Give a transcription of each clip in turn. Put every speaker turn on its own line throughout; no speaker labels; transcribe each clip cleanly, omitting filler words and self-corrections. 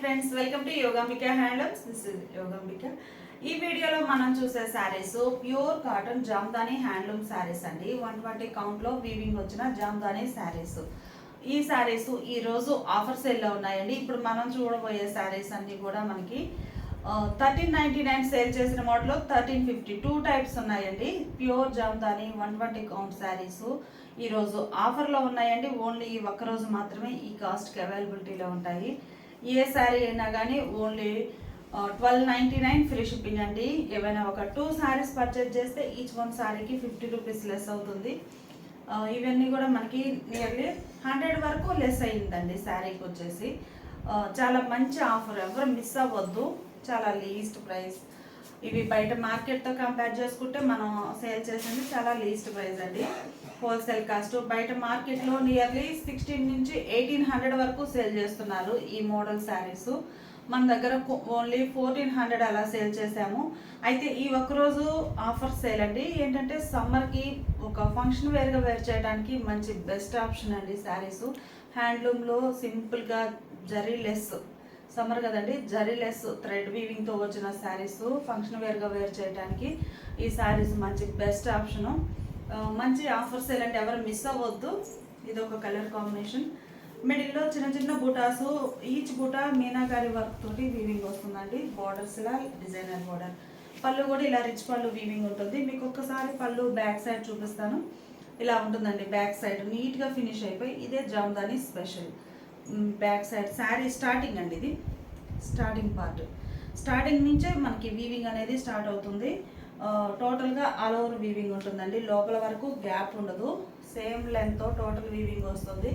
Friends, welcome to Yogambika handlooms. This is Yogambika. ఈ వీడియోలో మనం చూసే saris pure cotton Jamdani handloom saris అండి. 120 కౌంట్లో వీవింగ్ వచ్చిన జామ్దాని శారీస్. ఈ శారీస్ ఈరోజు ఆఫర్ సేల్లో ఉన్నాయండి. ఇప్పుడు మనం చూడబోయే శారీస్ అన్నీ కూడా మనకి 1399 సేల్ చేసిన మోడల్లో 1350 టూ టైప్స్ ఉన్నాయండి. ప్యూర్ జామ్దాని 120 కౌంట్ శారీస్ ఈరోజు ఆఫర్లో ఉన్నాయండి. ఓన్లీ ఈ ఒక్కరోజు మాత్రమే ఈ కాస్ట్కి అవైలబిలిటీలో ఉంటాయి. ఏ శారీ అయినా కానీ ఓన్లీ 1299 ఫ్రీ షిప్పింగ్ అండి. ఏవైనా ఒక 2 శారీస్ పర్చేజ్ చేస్తే ఈచ్ వన్ శారీకి 50 రూపీస్ లెస్ అవుతుంది. ఇవన్నీ కూడా మనకి నియర్లీ 100 వరకు లెస్ అయ్యిందండి శారీకి వచ్చేసి. చాలా మంచి ఆఫర్, ఎవరు మిస్ అవ్వద్దు. చాలా లీస్ట్ ప్రైస్. ఇవి బయట మార్కెట్తో కంపేర్ చేసుకుంటే మనం సేల్ చేసింది చాలా లీస్ట్ ప్రైస్ అండి. హోల్సేల్ కాస్ట్ బయట మార్కెట్లో నియర్లీ 16 నుంచి 1800 వరకు సేల్ చేస్తున్నారు ఈ మోడల్ శారీస్. మన దగ్గర ఓన్లీ 1400 అలా సేల్ చేసాము. అయితే ఈ ఒక్కరోజు ఆఫర్ సేల్ అండి. ఏంటంటే సమ్మర్కి ఒక ఫంక్షన్ వేర్గా వేర్ చేయడానికి మంచి బెస్ట్ ఆప్షన్ అండి శారీస్. హ్యాండ్లూమ్లో సింపుల్గా జరీ లెస్, సమ్మర్ కదండి, జరీ లెస్ థ్రెడ్ వీవింగ్తో వచ్చిన శారీస్ ఫంక్షన్ వేర్గా వేర్ చేయడానికి ఈ శారీస్ మంచి బెస్ట్ ఆప్షను. మంచి ఆఫర్ సేల్ అంటే ఎవరు మిస్ అవ్వద్దు. ఇది ఒక కలర్ కాంబినేషన్. మిడిల్లో చిన్న చిన్న బూటాసు, ఈచ్ బూటా మీనాకారి వర్క్ తోటి వీవింగ్ వస్తుందండి. బార్డర్స్ ఇలా డిజైనర్ బార్డర్. పళ్ళు కూడా ఇలా రిచ్ పళ్ళు వీవింగ్ ఉంటుంది. మీకు ఒక్కసారి పళ్ళు బ్యాక్ సైడ్ చూపిస్తాను. ఇలా ఉంటుందండి బ్యాక్ సైడ్, నీట్గా ఫినిష్ అయిపోయి. ఇదే Jamdani special. Back side sari starting అండి, ఇది స్టార్టింగ్ పార్ట్. స్టార్టింగ్ నుంచే మనకి వీవింగ్ అనేది స్టార్ట్ అవుతుంది. టోటల్గా ఆల్ ఓవర్ వీవింగ్ ఉంటుందండి. లోపల వరకు గ్యాప్ ఉండదు. సేమ్ లెంత్తో టోటల్ వీవింగ్ వస్తుంది.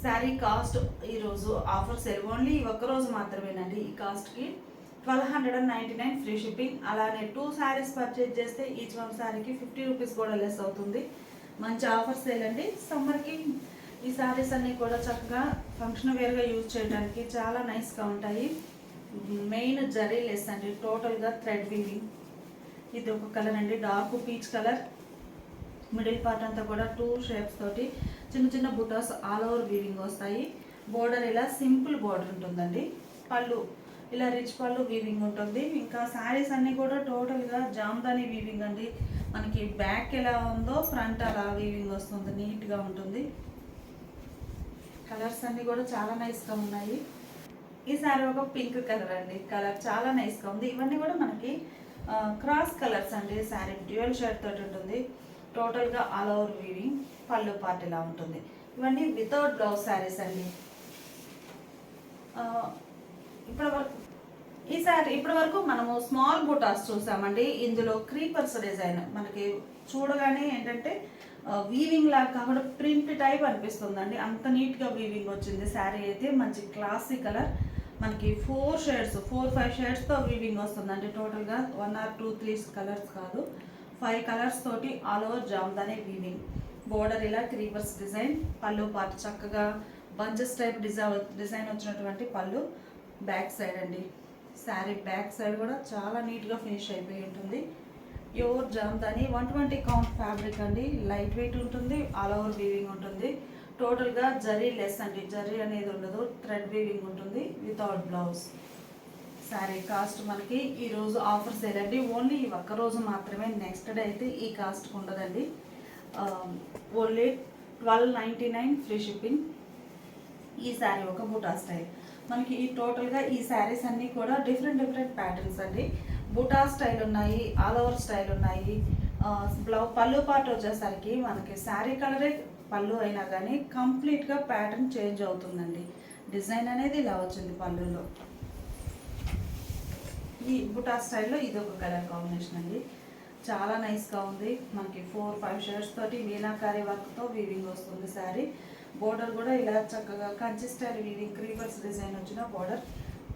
శారీ కాస్ట్ ఈరోజు ఆఫర్ సేల్ ఓన్లీ ఒక్కరోజు మాత్రమేనండి. ఈ కాస్ట్కి 1299 ఫ్రీ షిప్పింగ్. అలానే 2 శారీస్ పర్చేజ్ చేస్తే ఈచ్ వన్ శారీకి 50 రూపీస్ కూడా లెస్ అవుతుంది. మంచి ఆఫర్ సేల్ అండి. సమ్మర్కి ఈ శారీస్ అన్నీ కూడా చక్కగా ఫంక్షన్ వేర్గా యూజ్ చేయడానికి చాలా నైస్గా ఉంటాయి. మెయిన్ జరీ లెస్ అండి, టోటల్గా థ్రెడ్ వీవింగ్. ఇది ఒక కలర్ అండి, dark peach colour. Middle part అంతా కూడా 2 షేప్స్ తోటి చిన్న చిన్న బుటాస్ ఆల్ ఓవర్ వీవింగ్ వస్తాయి. బోర్డర్ ఇలా సింపుల్ బోర్డర్ ఉంటుందండి. పళ్ళు ఇలా రిచ్ పళ్ళు వీవింగ్ ఉంటుంది. ఇంకా శారీస్ అన్నీ కూడా టోటల్గా జామ్దాని వీవింగ్ అండి. మనకి బ్యాక్ ఎలా ఉందో ఫ్రంట్ అలా వీవింగ్ వస్తుంది, నీట్గా ఉంటుంది. కలర్స్ అన్నీ కూడా చాలా నైస్గా ఉన్నాయి. ఈ శారీ ఒక పింక్ కలర్ అండి, కలర్ చాలా నైస్గా ఉంది. ఇవన్నీ కూడా మనకి క్రాస్ కలర్స్ అండి. శారీ డ్యూయల్ షేడ్ తోటి ఉంటుంది. టోటల్గా ఆల్ ఓవర్ వీవింగ్. పళ్ళు పార్ట్ ఇలా ఉంటుంది. ఇవన్నీ వితౌట్ బ్లౌజ్ శారీస్ అండి. ఇప్పటి వరకు మనము స్మాల్ బూటాస్ చూసామండి. ఇందులో క్రీపర్స్ డిజైన్ మనకి చూడగానే ఏంటంటే వీవింగ్ లాగా కాకుండా ప్రింట్ టైప్ అనిపిస్తుందండి. అంత నీట్గా వీవింగ్ వచ్చింది. శారీ అయితే మంచి క్లాసీ కలర్. మనకి 4-5 షేడ్స్తో వీవింగ్ వస్తుందండి. టోటల్గా 1 or 2, 3 కలర్స్ కాదు, 5 కలర్స్ తోటి all over Jamdani weaving. Border ఇలా క్రీపర్స్ డిజైన్. పళ్ళు పార్ట్ చక్కగా బంచెస్ టైప్ డిజైన్ వచ్చినటువంటి పళ్ళు. బ్యాక్ సైడ్ అండి, శారీ బ్యాక్ సైడ్ కూడా చాలా నీట్గా ఫినిష్ అయిపోయి ఉంటుంది. ప్యూర్ జామ్దాని 120 కౌంట్ ఫ్యాబ్రిక్ అండి. లైట్ వెయిట్ ఉంటుంది, ఆల్ ఓవర్ వీవింగ్ ఉంటుంది. టోటల్గా జరీ లెస్ అండి, జరీ అనేది ఉండదు, థ్రెడ్ వీవింగ్ ఉంటుంది వితౌట్ బ్లౌజ్. శారీ కాస్ట్ మనకి ఈరోజు ఆఫర్ సేల్ అండి. ఓన్లీ ఈ ఒక్కరోజు మాత్రమే. నెక్స్ట్ డే అయితే ఈ కాస్ట్కి ఉండదండి. Only 1299 free shipping. ఈ శారీ ఒక బూటా స్టైల్. మనకి ఈ టోటల్గా ఈ శారీస్ అన్నీ కూడా డిఫరెంట్ ప్యాటర్న్స్ అండి. బూటా స్టైల్ ఉన్నాయి, ఆల్ ఓవర్ స్టైల్ ఉన్నాయి. పళ్ళు పార్ట్ వచ్చేసరికి మనకి శారీ కలరే పళ్ళు అయినా కానీ కంప్లీట్గా ప్యాటర్న్ చేంజ్ అవుతుందండి. డిజైన్ అనేది ఇలా వచ్చింది పళ్ళులో. ఈ బుటా స్టైల్లో ఇది ఒక కలర్ కాంబినేషన్ అండి. చాలా నైస్గా ఉంది. మనకి 4-5 షేడ్స్ తోటి మీనాకారి వర్క్తో వీవింగ్ వస్తుంది శారీ. బోర్డర్ కూడా ఇలా చక్కగా Kanchi style weaving, creepers design వచ్చిన బోర్డర్.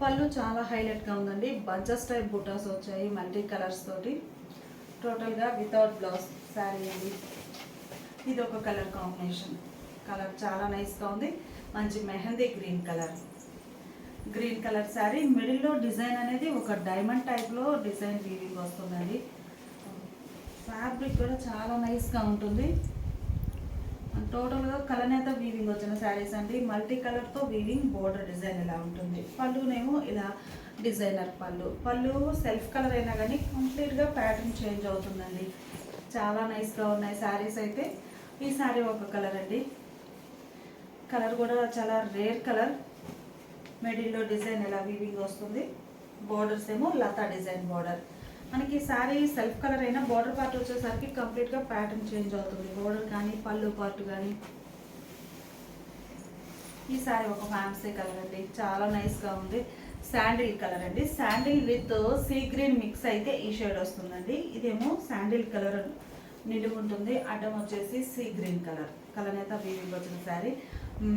పళ్ళు చాలా హైలైట్గా ఉందండి. బంచెస్ టైప్ బుటాస్ వచ్చాయి మల్టీ కలర్స్ తోటి. టోటల్గా వితౌట్ బ్లౌజ్ శారీ అండి. ఇది ఒక కలర్ కాంబినేషన్. కలర్ చాలా నైస్గా ఉంది. మంచి మెహందీ గ్రీన్ కలర్ శారీ. మిడిల్లో డిజైన్ అనేది ఒక డైమండ్ టైప్లో డిజైన్ వీవింగ్ వస్తుందండి. ఫ్యాబ్రిక్ కూడా చాలా నైస్గా ఉంటుంది. టోటల్గా కలనేత వీవింగ్ వచ్చిన శారీస్ అండి. మల్టీ కలర్తో వీవింగ్ బోర్డర్ డిజైన్ ఇలా ఉంటుంది. పళ్ళునేమో ఇలా డిజైనర్ పళ్ళు సెల్ఫ్ కలర్ అయినా కానీ కంప్లీట్గా ప్యాటర్న్ చేంజ్ అవుతుందండి. చాలా నైస్గా ఉన్నాయి శారీస్ అయితే. ఈ శారీ ఒక కలర్ అండి. కలర్ కూడా చాలా రేర్ కలర్. మిడిల్లో డిజైన్ ఇలా వీవింగ్ వస్తుంది. బోర్డర్స్ ఏమో లతా డిజైన్ బోర్డర్. మనకి శారీ సెల్ఫ్ కలర్ అయినా బోర్డర్ పార్ట్ వచ్చేసరికి కంప్లీట్గా ప్యాటర్న్ చేంజ్ అవుతుంది. బోర్డర్ కానీ పళ్ళు పార్ట్ కానీ. ఈ శారీ ఒక ఫ్యాన్సీ కలర్ అండి. చాలా నైస్గా ఉంది. శాండిల్ కలర్ అండి. Sandal with sea green mix అయితే ఈ షేడ్ వస్తుందండి. ఇదేమో శాండిల్ కలర్ నిలువు ఉంటుంది. అడ్డం వచ్చేసి సీ గ్రీన్ కలర్. కలర్ అయితే వీవింగ్ వచ్చిన శారీ.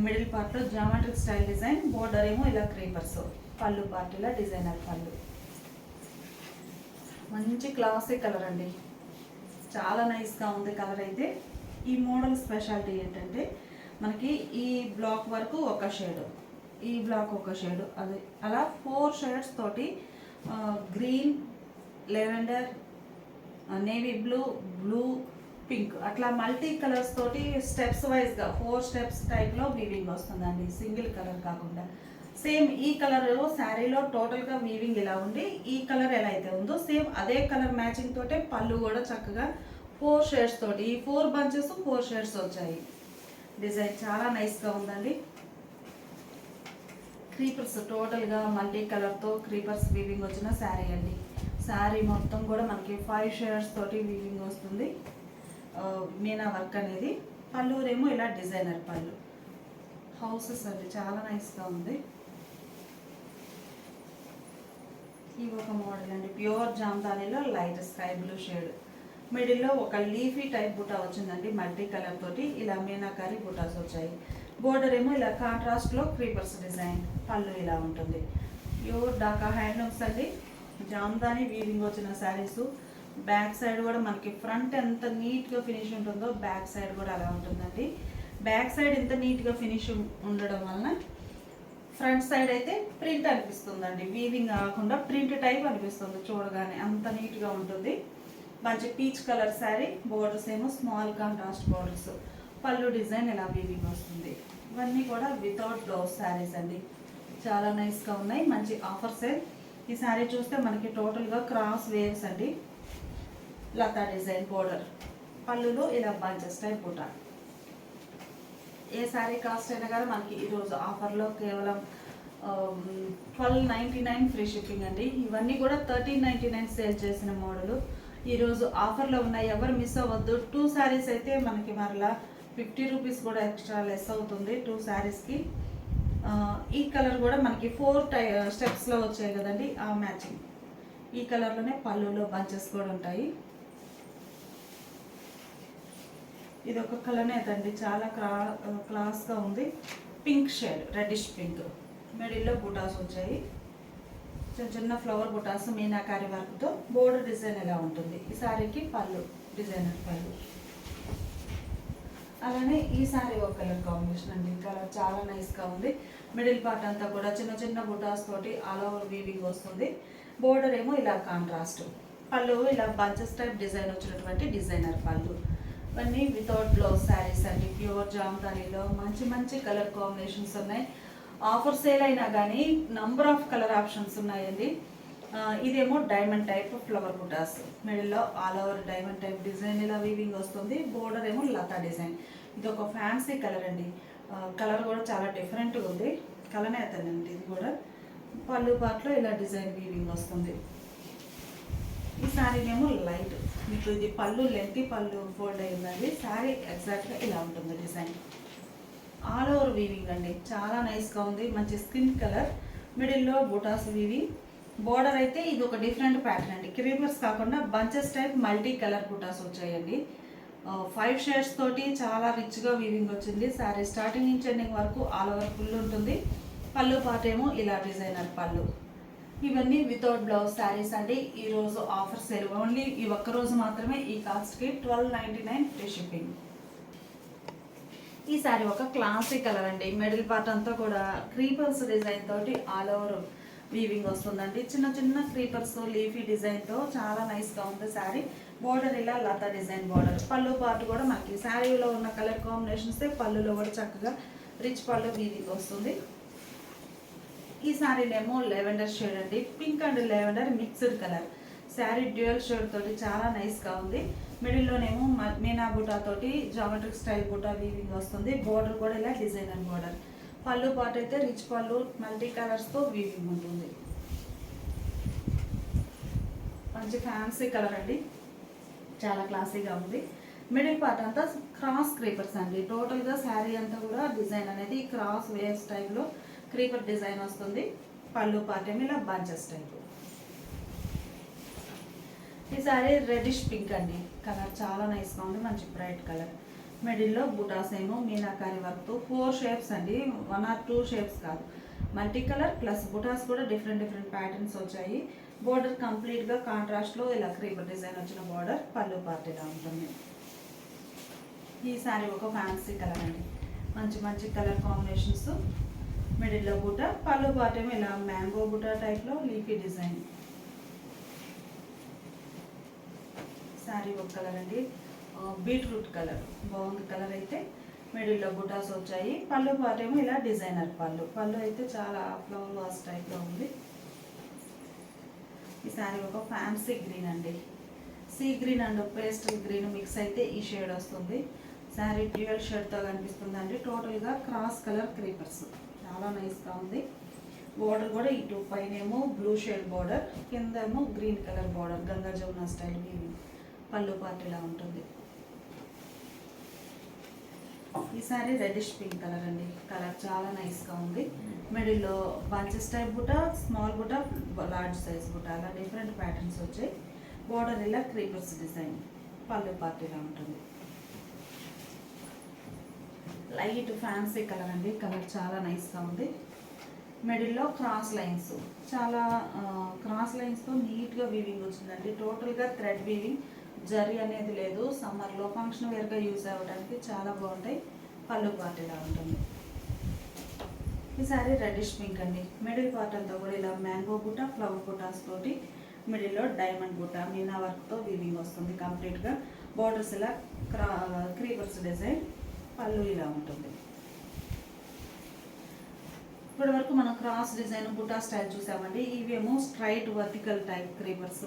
మిడిల్ పార్ట్లో జామెట్రిక్ స్టైల్ డిజైన్. బోర్డర్ ఏమో ఇలా క్రీపర్స్. పళ్ళు పార్ట్ ఇలా డిజైనర్ పళ్ళు. మంచి క్లాసిక్ కలర్ అండి. చాలా నైస్గా ఉంది కలర్ అయితే. ఈ మోడల్ స్పెషాలిటీ ఏంటంటే మనకి ఈ బ్లాక్ వరకు ఒక షేడు, ఈ బ్లాక్ ఒక షేడు, అది అలా 4 షేడ్స్ తోటి green, lavender, navy blue, pink అట్లా మల్టీ కలర్స్ తోటి స్టెప్స్ వైజ్గా 4 స్టెప్స్ టైప్లో వీవింగ్ వస్తుందండి. సింగిల్ కలర్ కాకుండా. సేమ్ ఈ కలర్ శారీలో టోటల్గా వీవింగ్ ఇలా ఉండి ఈ కలర్ ఎలా అయితే ఉందో సేమ్ అదే కలర్ మ్యాచింగ్ తోటే పళ్ళు కూడా చక్కగా 4 షేడ్స్ తోటి, ఈ 4 బంచెస్ 4 షేడ్స్ వచ్చాయి. డిజైన్ చాలా నైస్గా ఉందండి. క్రీపర్స్ టోటల్గా మల్టీ కలర్తో క్రీపర్స్ వీవింగ్ వచ్చిన శారీ అండి. శారీ మొత్తం కూడా మనకి 5 షేడ్స్ తోటి వీవింగ్ వస్తుంది. మీనా వర్క్ అనేది. పళ్ళురేమో ఇలా డిజైనర్ పళ్ళు. హౌసెస్ అండి. చాలా నైస్గా ఉంది. ఇవి ఒక మోడల్ అండి. ప్యూర్ జామ్దానీలో లైట్ స్కై బ్లూ షేడ్. మిడిల్లో ఒక లీఫీ టైప్ బుటా వచ్చిందండి. మల్టీ కలర్ తోటి ఇలా మీనాకారి బుటాస్ వచ్చాయి. బోర్డర్ ఏమో ఇలా కాంట్రాస్ట్లో క్రీపర్స్ డిజైన్. పళ్ళు ఇలా ఉంటుంది. ప్యూర్ డాకా హ్యాండ్లూమ్స్ అండి. జామ్దాని వీవింగ్ వచ్చిన శారీస్. బ్యాక్ సైడ్ కూడా మనకి ఫ్రంట్ ఎంత నీట్గా ఫినిష్ ఉంటుందో బ్యాక్ సైడ్ కూడా అలా ఉంటుందండి. బ్యాక్ సైడ్ ఎంత నీట్గా ఫినిష్ ఉండడం వలన ఫ్రంట్ సైడ్ అయితే ప్రింట్ అనిపిస్తుందండి. వీవింగ్ కాకుండా ప్రింట్ టైప్ అనిపిస్తుంది చూడగానే. అంత నీట్గా ఉంటుంది. మంచి పీచ్ కలర్ శారీ. బోర్డర్స్ ఏమో స్మాల్ కాంట్రాస్ట్ బోర్డర్స్. పళ్ళు డిజైన్ ఇలా వీవింగ్ వస్తుంది. ఇవన్నీ కూడా వితౌట్ బ్లౌజ్ శారీస్ అండి. చాలా నైస్గా ఉన్నాయి. మంచి ఆఫర్ సేల్. ఈ శారీ చూస్తే మనకి టోటల్గా క్రాస్ వేవ్స్ అండి. లతా డిజైన్ బోర్డర్. పళ్ళులో ఇలా బంచెస్ టైప్ బుటా. ఏ శారీ కాస్ట్ అయినా కానీ మనకి ఈరోజు ఆఫర్లో కేవలం 1299 ఫ్రీ షిప్పింగ్ అండి. ఇవన్నీ కూడా 1399 సేల్ చేసిన మోడలు. ఈరోజు ఆఫర్లో ఉన్నాయి. ఎవరు మిస్ అవ్వద్దు. 2 శారీస్ అయితే మనకి మరలా 50 రూపీస్ కూడా ఎక్స్ట్రా లెస్ అవుతుంది 2 శారీస్కి. ఈ కలర్ కూడా మనకి 4 స్టెప్స్లో వచ్చాయి కదండి, ఆ మ్యాచింగ్. ఈ కలర్లోనే పళ్ళులో బంచెస్ కూడా ఉంటాయి. ఇది ఒక కలర్ అండి. చాలా క్లాస్గా ఉంది. Pink shade, reddish pink. మిడిల్లో బుటాస్ వచ్చాయి. చిన్న చిన్న ఫ్లవర్ బుటాస్ మీనాకారి వర్క్తో. బోర్డర్ డిజైన్ ఎలా ఉంటుంది. ఈ శారీకి పళ్ళు డిజైనర్ పళ్ళు. అలానే ఈ శారీ ఒక కలర్ కాంబినేషన్ అండి. కలర్ చాలా నైస్గా ఉంది. మిడిల్ పార్ట్ అంతా కూడా చిన్న చిన్న బుటాస్ తోటి ఆల్ ఓవర్ వీవింగ్ వస్తుంది. బోర్డర్ ఏమో ఇలా కాంట్రాస్ట్. పళ్ళు ఇలా బంచెస్ టైప్ డిజైన్ వచ్చినటువంటి డిజైనర్ పళ్ళు. ఇవన్నీ వితౌట్ బ్లౌజ్ శారీస్ అండి. ప్యూర్ జామ్దానీలో మంచి మంచి కలర్ కాంబినేషన్స్ ఉన్నాయి. ఆఫర్ సేల్ అయినా కానీ నంబర్ ఆఫ్ కలర్ ఆప్షన్స్ ఉన్నాయండి. ఇదేమో డైమండ్ టైప్ ఫ్లవర్ బుటాస్. మిడిల్లో all over diamond type design ఇలా వీవింగ్ వస్తుంది. బోర్డర్ ఏమో లతా డిజైన్. ఇది ఒక ఫ్యాన్సీ కలర్ అండి. కలర్ కూడా చాలా డిఫరెంట్గా ఉంది. కలర్ అవుతుందండి ఇది కూడా. పళ్ళు పార్ట్లో ఇలా డిజైన్ వీవింగ్ వస్తుంది. ఈ శారీ ఏమో లైట్. మీకు ఇది పళ్ళు లెంతి పళ్ళు ఫోల్డ్ అయిందండి. శారీ ఎగ్జాక్ట్గా ఇలా ఉంటుంది డిజైన్. ఆల్ ఓవర్ వీవింగ్ అండి. చాలా నైస్గా ఉంది. మంచి స్కిన్ కలర్. మిడిల్లో బుటాస్ వీవింగ్. బోర్డర్ అయితే ఇది ఒక డిఫరెంట్ ప్యాటర్న్ అండి. క్రీపర్స్ కాకుండా బంచెస్ టైప్ మల్టీ కలర్ బుటాస్ వచ్చాయండి. 5 షేడ్స్ తోటి చాలా రిచ్గా వీవింగ్ వచ్చింది. శారీ స్టార్టింగ్ నుంచి ఎండింగ్ వరకు ఆల్ ఓవర్ ఫుల్ ఉంటుంది. పళ్ళు పార్ట్ ఏమో ఇలా డిజైనర్ పళ్ళు. ఇవన్నీ వితౌట్ బ్లౌజ్ శారీస్ అండి. ఈరోజు ఆఫర్ సేల్. ఓన్లీ ఈ ఒక్కరోజు మాత్రమే. ఈ కాస్ట్కి 1299 ఫ్రీ షిప్పింగ్. ఈ శారీ ఒక క్లాసిక్ కలర్ అండి. మిడిల్ పార్ట్ అంతా కూడా క్రీపర్స్ డిజైన్ తోటి ఆల్ ఓవర్ వీవింగ్ వస్తుందండి. చిన్న చిన్న క్రీపర్స్ లీఫీ డిజైన్తో చాలా నైస్గా ఉంది శారీ. బోర్డర్ ఇలా లతా డిజైన్ బోర్డర్. పళ్ళు పార్ట్ కూడా మనకి శారీలో ఉన్న కలర్ కాంబినేషన్స్ పళ్ళులో కూడా చక్కగా రిచ్ పళ్ళు వీవింగ్ వస్తుంది. ఈ శారీనేమో లెవెండర్ షేడ్ అండి, pink and lavender mixed colour. Sari dual shade తోటి చాలా నైస్గా ఉంది. మిడిల్లోనేమో మీనా బుటా తోటి జామెట్రిక్ స్టైల్ బుటా వీవింగ్ వస్తుంది. బోర్డర్ కూడా ఇలా డిజైనర్ బోర్డర్. పళ్ళు పార్ట్ అయితే రిచ్ పళ్ళు మల్టీ కలర్స్తో వీవింగ్ ఉంటుంది. మంచి ఫ్యాన్సీ కలర్ అండి, చాలా క్లాసీగా ఉంది. మిడిల్ పార్ట్ అంతా క్రాస్ క్రీపర్స్ అండి. టోటల్గా శారీ అంతా కూడా డిజైన్ అనేది క్రాస్ వేవ్స్ టైప్లో క్రీపర్ డిజైన్ వస్తుంది. పళ్ళు పార్ట్ ఏమి ఇలా బంచెస్ టైప్. ఈ శారీ రెడిష్ పింక్ అండి, కలర్ చాలా నైస్గా ఉంది, మంచి బ్రైట్ కలర్. మిడిల్లో బుటాస్ ఏమో మీనాకారి వర్క్తో 4 షేప్స్ అండి, 1 or 2 షేప్స్ కాదు, మల్టీ కలర్ ప్లస్ బుటాస్ కూడా డిఫరెంట్ ప్యాటర్న్స్ వచ్చాయి. బోర్డర్ కంప్లీట్గా కాంట్రాస్ట్లో ఇలా క్రీపర్ డిజైన్ వచ్చిన బోర్డర్. పళ్ళు పార్ట్ ఇలా ఉంటుంది. ఈ శారీ ఒక ఫ్యాన్సీ కలర్ అండి, మంచి కలర్ కాంబినేషన్స్. మిడిల్లో బుట్ట, పళ్ళు పార్ట్ ఏమో ఇలా మ్యాంగో బుట్ట టైప్లో లీఫీ డిజైన్. శారీ ఒక కలర్ అండి, బీట్రూట్ కలర్, బాగుంది కలర్ అయితే. మిడిల్లో బుటాస్ వచ్చాయి. పళ్ళు పార్ట్ ఏమో ఇలా డిజైనర్ పళ్ళు అయితే చాలా ఫ్లవర్ వాస్ టైప్లో ఉంది. ఈ శారీ ఒక ఫ్యాన్సీ గ్రీన్ అండి, sea green and pastel green mix అయితే ఈ షేడ్ వస్తుంది. శారీ డ్యూయల్ షేడ్తో కనిపిస్తుందండి. టోటల్గా క్రాస్ కలర్ క్రీపర్స్, చాలా నైస్గా ఉంది. బోర్డర్ కూడా ఇటు పైన ఏమో బ్లూ షేడ్ బోర్డర్, కింద ఏమో green colour border, Ganga Jamuna style weaving. పళ్ళు పార్ట్ ఇలా ఉంటుంది. ఈ శారీ రెడిష్ పింక్ కలర్ అండి, కలర్ చాలా నైస్గా ఉంది. మిడిల్లో బంచెస్ టైప్ బుట్ట, స్మాల్ బుట్ట, లార్జ్ సైజ్ బుట్ట, అలా డిఫరెంట్ ప్యాటర్న్స్ వచ్చాయి. బోర్డర్ ఇలా క్రీపర్స్ డిజైన్. పళ్ళు పార్ట్ ఇలా ఉంటుంది. లైట్ ఫ్యాన్సీ కలర్ అండి, కలర్ చాలా నైస్గా ఉంది. మిడిల్లో క్రాస్ లైన్స్, చాలా క్రాస్ లైన్స్తో నీట్గా వీవింగ్ వచ్చిందండి. టోటల్గా థ్రెడ్ వీవింగ్, జరీ అనేది లేదు. సమ్మర్లో ఫంక్షన్ వేర్గా యూజ్ అవ్వడానికి చాలా బాగుంటాయి. పళ్ళు పార్ట్ ఇలా ఉంటుంది. ఈ శారీ రెడ్డిష్ పింక్ అండి, మిడిల్ పార్ట్ అంతా కూడా ఇలా మ్యాంగో బుట్ట, ఫ్లవర్ బుటాస్ తోటి, మిడిల్లో డైమండ్ బుట్ట మీనా వర్క్తో వీవింగ్ వస్తుంది కంప్లీట్గా. బోర్డర్స్ ఇలా క్రీపర్స్ డిజైన్. పళ్ళు ఇలా ఉంటుంది. ఇప్పటి వరకు మనం క్రాస్ డిజైన్ బుటా స్టైల్ చూసామండి. ఇవేమో స్ట్రైట్ వర్టికల్ టైప్ క్రీపర్స్.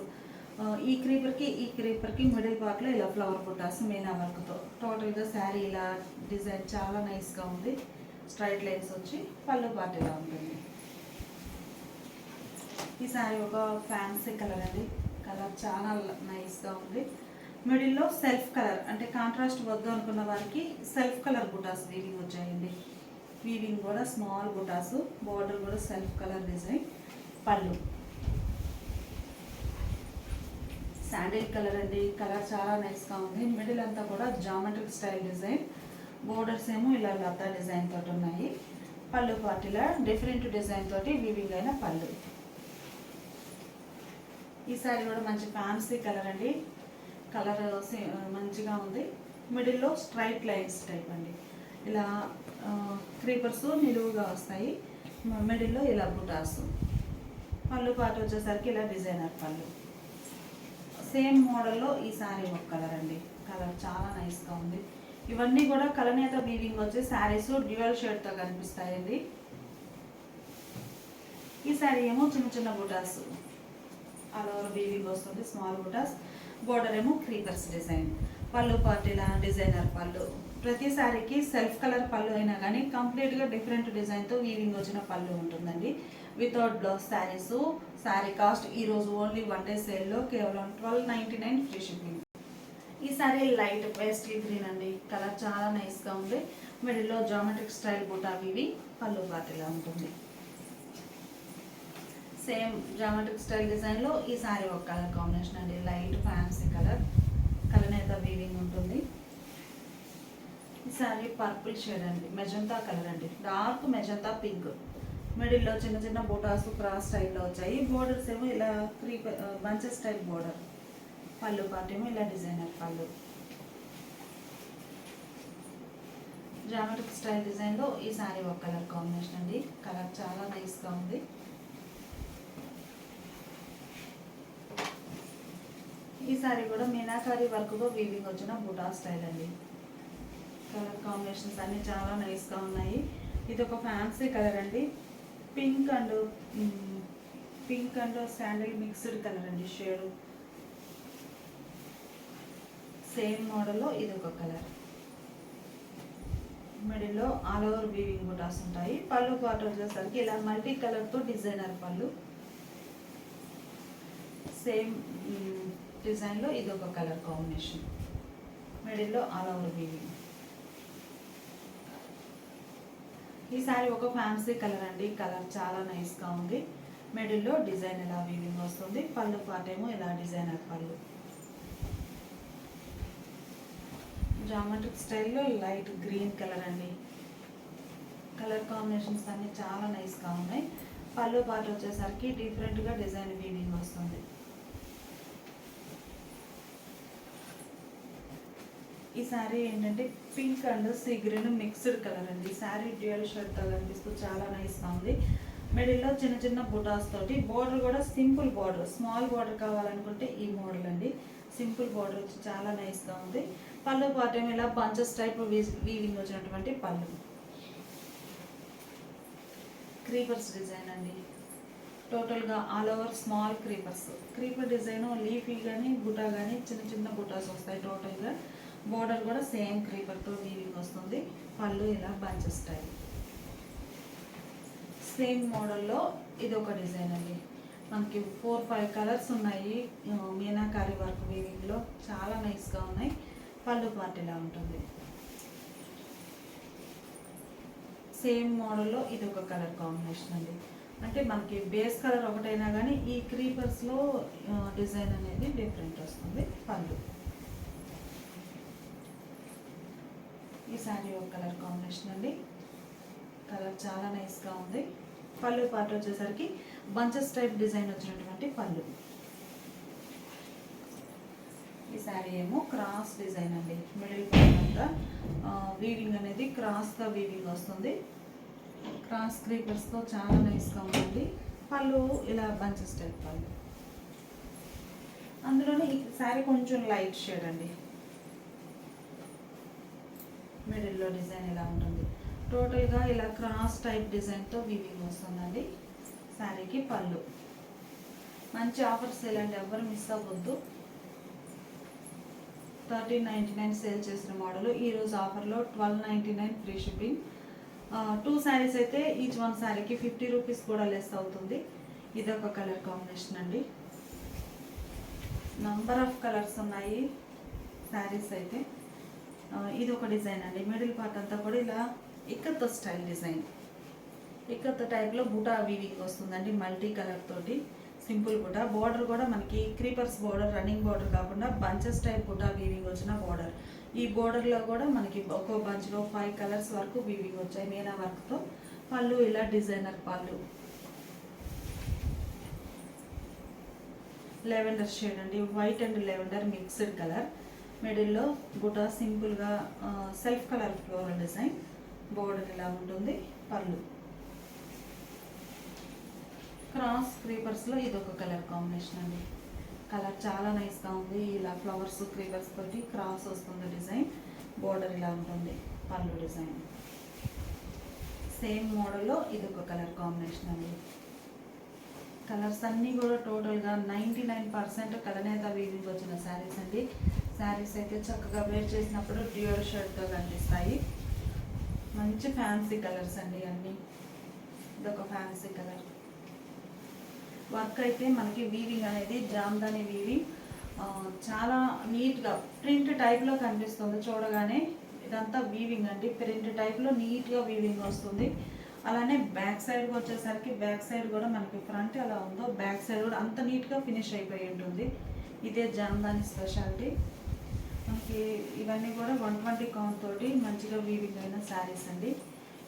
ఈ క్రీపర్కి మిడిల్ పార్ట్లో ఇలా ఫ్లవర్ బుటాస్ మీనా వర్క్తో. టోటల్గా శారీ ఇలా డిజైన్ చాలా నైస్గా ఉంది. స్ట్రైట్ లైన్స్ వచ్చి పళ్ళు పార్ట్ ఇలా ఉంటుంది. ఈ శారీ ఒక ఫ్యాన్సీ కలర్ అండి, కలర్ చాలా నైస్గా ఉంది. మిడిల్లో సెల్ఫ్ కలర్ అంటే కాంట్రాస్ట్ వద్దు అనుకున్న వారికి సెల్ఫ్ కలర్ బుటాస్ వీవింగ్ వచ్చాయండి. వీవింగ్ కూడా స్మాల్ బుటాస్, బోర్డర్ కూడా సెల్ఫ్ కలర్ డిజైన్. పళ్ళు శాండిల్ కలర్ అండి, కలర్ చాలా నైస్గా ఉంది. మిడిల్ అంతా కూడా జామెట్రిక్ స్టైల్ డిజైన్. బోర్డర్స్ ఏమో ఇలా లతా డిజైన్ తోటి ఉన్నాయి. పళ్ళు పార్ట్ ఇలా డిఫరెంట్ డిజైన్ తోటి వీవింగ్ అయిన పళ్ళు. ఈ శారీ కూడా మంచి ఫ్యాన్సీ కలర్ అండి, కలర్ మంచిగా ఉంది. మిడిల్లో స్ట్రైట్ లైన్స్ టైప్ అండి, ఇలా క్రీపర్స్ నిలువుగా వస్తాయి. మిడిల్లో ఇలా బుటాస్. పళ్ళు పార్ట్ వచ్చేసరికి ఇలా డిజైనర్ పళ్ళు. సేమ్ మోడల్లో ఈ శారీ ఒక కలర్ అండి, కలర్ చాలా నైస్గా ఉంది. ఇవన్నీ కూడా కలనేత వీవింగ్ వచ్చే శారీస్ డ్యూయల్ షేడ్తో కనిపిస్తాయండి. ఈ శారీ ఏమో చిన్న బుటాస్, ఆల్ ఓవర్ వీవింగ్ వస్తుంది, స్మాల్ బుటాస్. బోర్డర్ ఏమో క్రీపర్స్ డిజైన్. పళ్ళు పార్ట్ ఇలా డిజైనర్ పళ్ళు. ప్రతి శారీకి సెల్ఫ్ కలర్ పళ్ళు అయినా కానీ కంప్లీట్గా డిఫరెంట్ డిజైన్తో వీవింగ్ వచ్చిన పళ్ళు ఉంటుందండి. Without blouse saris. Sari cost ఈరోజు ఓన్లీ 1 day సేల్లో కేవలం 1299 ఫ్రీ షిప్పింగ్. ఈ శారీ లైట్ పేస్టల్ గ్రీన్ అండి, కలర్ చాలా నైస్గా ఉంది. మిడిల్లో జామెట్రిక్ స్టైల్ బుటా వీవింగ్. పళ్ళు పార్ట్ ఇలా ఉంటుంది. సేమ్ జామెట్రిక్ స్టైల్ డిజైన్లో ఈ శారీ ఒక కలర్ కాంబినేషన్ అండి, లైట్ ఫ్యాన్సీ కలర్, కలనేత వీవింగ్ ఉంటుంది. ఈ శారీ పర్పుల్ షేడ్ అండి, మెజంతా కలర్ అండి, డార్క్ మెజంతా పింక్. మిడిల్లో చిన్న బూటాస్ క్రాస్ స్టైల్లో వచ్చాయి. బోర్డర్స్ ఏమో ఇలా బంచెస్ టైప్ బోర్డర్. పళ్ళు పార్ట్ ఏమో ఇలా డిజైనర్ పళ్ళు. జామెట్రిక్ స్టైల్ డిజైన్లో ఈ శారీ ఒక కలర్ కాంబినేషన్ అండి, కలర్ చాలా నైస్గా ఉంది. ఈ సారీ కూడా మీనాకారి వర్క్తో వీవింగ్ వచ్చిన బుటా స్టైల్ అండి. కలర్ కాంబినేషన్స్ అన్నీ చాలా నైస్గా ఉన్నాయి. ఇది ఒక ఫ్యాన్సీ కలర్ అండి. Pink and sandal mixed colour అండి. షేడ్ సేమ్ మోడల్లో ఇది ఒక కలర్. మిడిల్లో ఆల్ ఓవర్ వీవింగ్ బుటాస్ ఉంటాయి. పళ్ళు పాటు వచ్చేసరికి ఇలా మల్టీ కలర్తో డిజైనర్ పళ్ళు. సేమ్ డిజైన్లో ఇది ఒక కలర్ కాంబినేషన్. మిడిల్లో ఆల్ ఓవర్ వీవింగ్. ఈ సారీ ఒక ఫ్యాన్సీ కలర్ అండి. కలర్ చాలా నైస్గా ఉంది. మిడిల్లో డిజైన్ ఇలా వీవింగ్ వస్తుంది. పళ్ళు పాటేమో ఇలా డిజైనర్ పళ్ళు. జామెట్రిక్ స్టైల్లో లైట్ గ్రీన్ కలర్ అండి. కలర్ కాంబినేషన్స్ అన్నీ చాలా నైస్గా ఉన్నాయి. పళ్ళు పాటు వచ్చేసరికి డిఫరెంట్గా డిజైన్ వీవింగ్ వస్తుంది. ఈ శారీ ఏంటంటే pink and sea green mixed colour అండి. శారీ డ్యూయల్ షర్ట్తో కనిపిస్తూ చాలా నైస్గా ఉంది. మిడిల్లో చిన్న చిన్న బుటాస్ తోటి బోర్డర్ కూడా సింపుల్ బోర్డర్, స్మాల్ బోర్డర్ కావాలనుకుంటే ఈ మోడల్ అండి. సింపుల్ బోర్డర్ వచ్చి చాలా నైస్గా ఉంది. పళ్ళు పాటేమో ఇలా బంచెస్ టైప్ వీవింగ్ వచ్చినటువంటి పళ్ళు. క్రీపర్స్ డిజైన్ అండి. టోటల్గా all over small creeper design leafy కానీ బుటా కానీ చిన్న చిన్న బుటాస్ వస్తాయి. టోటల్గా బోర్డర్ కూడా సేమ్ క్రీపర్తో వీవింగ్ వస్తుంది. పళ్ళు ఇలా బంచెస్ స్టైల్. సేమ్ మోడల్లో ఇది ఒక డిజైన్ అండి. మనకి 4-5 కలర్స్ ఉన్నాయి. మీనాకారి వర్క్ వీవింగ్లో చాలా నైస్గా ఉన్నాయి. పళ్ళు పార్ట్ ఇలా ఉంటుంది. సేమ్ మోడల్లో ఇది ఒక కలర్ కాంబినేషన్ అండి. అంటే మనకి బేస్ కలర్ ఒకటైనా కానీ ఈ క్రీపర్స్లో డిజైన్ అనేది డిఫరెంట్ వస్తుంది. పళ్ళు. ఈ శారీ ఒక కలర్ కాంబినేషన్ అండి. కలర్ చాలా నైస్గా ఉంది. పళ్ళు పార్ట్ వచ్చేసరికి బంచెస్ టైప్ డిజైన్ వచ్చినటువంటి పళ్ళు. ఈ శారీ ఏమో క్రాస్ డిజైన్ అండి. మిడిల్ పార్ట్ అంతా వీవింగ్ అనేది క్రాస్గా వీవింగ్ వస్తుంది. క్రాస్ క్రీపర్స్తో చాలా నైస్గా ఉంటుంది. పళ్ళు ఇలా బంచెస్ టైప్ పళ్ళు. అందులోనే ఈ శారీ కొంచెం లైట్ షేడ్ అండి. మిడిల్లో డిజైన్ ఇలా ఉంటుంది. టోటల్గా ఇలా క్రాస్ టైప్ డిజైన్తో వీవింగ్ వస్తుందండి. శారీకి పళ్ళు. మంచి ఆఫర్ సేల్ అండి, ఎవరు మిస్ అవ్వద్దు. 1399 సేల్ చేసిన మోడల్ ఈరోజు ఆఫర్లో 1299 ఫ్రీ షిప్పింగ్. 2 శారీస్ అయితే ఈచ్ 1 శారీకి 50 రూపీస్ కూడా లెస్ అవుతుంది. ఇదొక కలర్ కాంబినేషన్ అండి. నంబర్ ఆఫ్ కలర్స్ ఉన్నాయి శారీస్ అయితే. ఇది ఒక డిజైన్ అండి. మిడిల్ పార్ట్ అంతా కూడా ఇలా ఇక్కత్ స్టైల్ డిజైన్. ఇక్కత్ టైప్లో బూటా వీవింగ్ వస్తుందండి. మల్టీ కలర్ తోటి సింపుల్ బూటా. బోర్డర్ కూడా మనకి క్రీపర్స్ బోర్డర్, రన్నింగ్ బోర్డర్ కాకుండా బంచెస్ టైప్ బూటా వీవింగ్ వచ్చిన బోర్డర్. ఈ బోర్డర్లో కూడా మనకి ఒక్కో బంచ్లో 5 కలర్స్ వరకు వీవింగ్ వచ్చాయి మీనా వర్క్తో. పళ్ళు ఇలా డిజైనర్ పళ్ళు. లెవెండర్ షేడ్ అండి. White and lavender mixed colour. మిడిల్లో బుటా సింపుల్గా self colour floral design. Border ఇలా ఉంటుంది. పళ్ళు. క్రాస్ క్రీపర్స్లో ఇది ఒక కలర్ కాంబినేషన్ అండి. కలర్ చాలా నైస్గా ఉంది. ఇలా ఫ్లవర్స్ క్రీపర్స్ తోటి క్రాస్ వస్తుంది డిజైన్. బోర్డర్ ఇలా ఉంటుంది. పళ్ళు డిజైన్. సేమ్ మోడల్లో ఇది ఒక కలర్ కాంబినేషన్ అండి. కలర్స్ అన్నీ కూడా టోటల్గా 99% కలనేత వీవింగ్ వచ్చిన శారీస్ అండి. శారీస్ అయితే చక్కగా వేర్ చేసినప్పుడు డ్యూయల్ షర్ట్తో కనిపిస్తాయి. మంచి ఫ్యాన్సీ కలర్స్ అండి అన్నీ. ఇదొక ఫ్యాన్సీ కలర్. వర్క్ అయితే మనకి వీవింగ్ అనేది జామ్దాని వీవింగ్ చాలా నీట్గా ప్రింట్ టైప్లో కనిపిస్తుంది చూడగానే. ఇదంతా వీవింగ్ అండి. ప్రింట్ టైప్లో నీట్గా వీవింగ్ వస్తుంది. అలానే బ్యాక్ సైడ్కి వచ్చేసరికి బ్యాక్ సైడ్ కూడా మనకి ఫ్రంట్ ఎలా ఉందో బ్యాక్ సైడ్ కూడా అంత నీట్గా ఫినిష్ అయిపోయి ఉంటుంది. ఇదే జామ్దాని స్పెషాలిటీ. మనకి ఇవన్నీ కూడా 120 కౌంట్ తోటి మంచిగా వీవింగ్ అయిన శారీస్ అండి.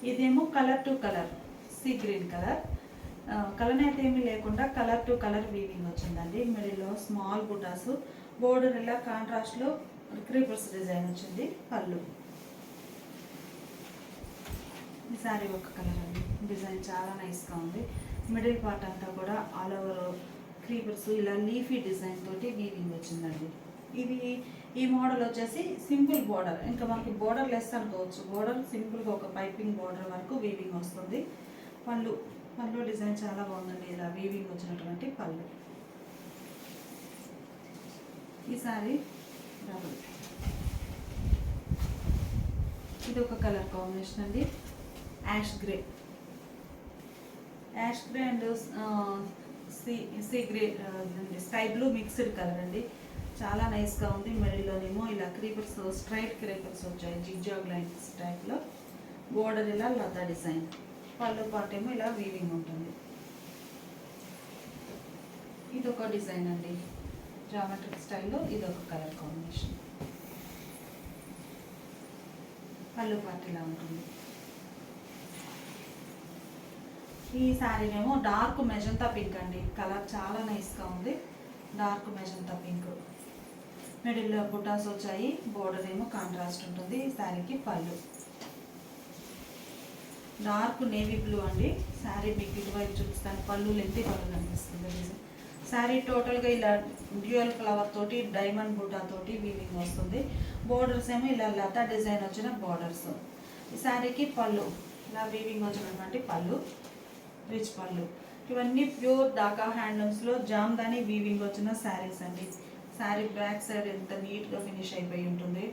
ఇదేమో colour to colour sea green colour. Colour అయితే ఏమీ లేకుండా కలర్ టు కలర్ వీవింగ్ వచ్చిందండి. మిడిల్లో స్మాల్ బుటాస్. బోర్డర్ ఇలా కాంట్రాస్ట్లో క్రీపర్స్ డిజైన్ వచ్చింది. పళ్ళు. ఈ శారీ ఒక కలర్ అండి. డిజైన్ చాలా నైస్గా ఉంది. మిడిల్ పార్ట్ అంతా కూడా ఆల్ ఓవర్ క్రీపర్స్ ఇలా లీఫీ డిజైన్ తోటి వీవింగ్ వచ్చిందండి. ఇది ఈ మోడల్ వచ్చేసి సింపుల్ బోర్డర్, ఇంకా మనకి బోర్డర్ లెస్ అనుకోవచ్చు. బోర్డర్ సింపుల్గా ఒక పైపింగ్ బోర్డర్ వరకు వీవింగ్ వస్తుంది. పళ్ళు డిజైన్ చాలా బాగుందండి. ఇలా వీవింగ్ వచ్చినటువంటి పళ్ళు. ఈ సారీ డబుల్, ఇది ఒక కలర్ కాంబినేషన్ అండి, ash grey and sea grey sky blue mixed colour అండి. చాలా నైస్గా ఉంది. మిడిల్లోనేమో ఇలా క్రీపర్స్, స్ట్రైట్ క్రీపర్స్ వచ్చాయి జిగ్జాగ్ లైన్స్ టైప్లో. బోర్డర్ ఇలా లతా డిజైన్, పళ్ళు పాటేమో ఇలా వీవింగ్ ఉంటుంది. ఇది ఒక డిజైన్ అండి, జామెట్రిక్ స్టైల్లో. ఇది ఒక కలర్ కాంబినేషన్. పళ్ళు పార్ట్ ఇలా ఉంటుంది. ఈ శారీనేమో డార్క్ మెజంతా పింక్ అండి. కలర్ చాలా నైస్గా ఉంది. డార్క్ మెజంతా పింక్, మిడిల్లో బుటాస్ వచ్చాయి. బోర్డర్ ఏమో కాంట్రాస్ట్ ఉంటుంది. ఈ శారీకి పళ్ళు డార్క్ నేవీ బ్లూ అండి. శారీ మీకు ఇటువైపు చూపిస్తాను. పళ్ళు లెంతి పళ్ళు కనిపిస్తుంది. శారీ టోటల్గా ఇలా డ్యూయల్ ఫ్లవర్ తోటి, డైమండ్ బుటా తోటి వీవింగ్ వస్తుంది. బోర్డర్స్ ఏమో ఇలా లతా డిజైన్ వచ్చిన బోర్డర్స్. ఈ శారీకి పళ్ళు ఇలా వీవింగ్ వచ్చినటువంటి పళ్ళు, రిచ్ పళ్ళు. ఇవన్నీ ప్యూర్ ఢాకా హ్యాండ్లూమ్స్లో జామ్దాని వీవింగ్ వచ్చిన శారీస్ అండి. శారీ బ్యాక్ సైడ్ ఎంత నీట్గా ఫినిష్ అయిపోయి ఉంటుంది.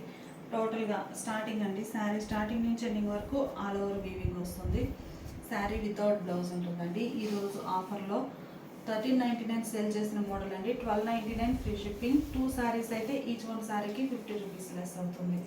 టోటల్గా స్టార్టింగ్ అండి, శారీ స్టార్టింగ్ నుంచి ఎండింగ్ వరకు ఆల్ ఓవర్ వీవింగ్ వస్తుంది. శారీ వితౌట్ బ్లౌజ్ ఉంటుందండి. ఈరోజు ఆఫర్లో 1399 సేల్ చేసిన మోడల్ అండి. 1299 ఫ్రీ షిప్పింగ్. 2 శారీస్ అయితే ఈచ్ వన్ శారీకి 50 రూపీస్ లెస్ అవుతుంది.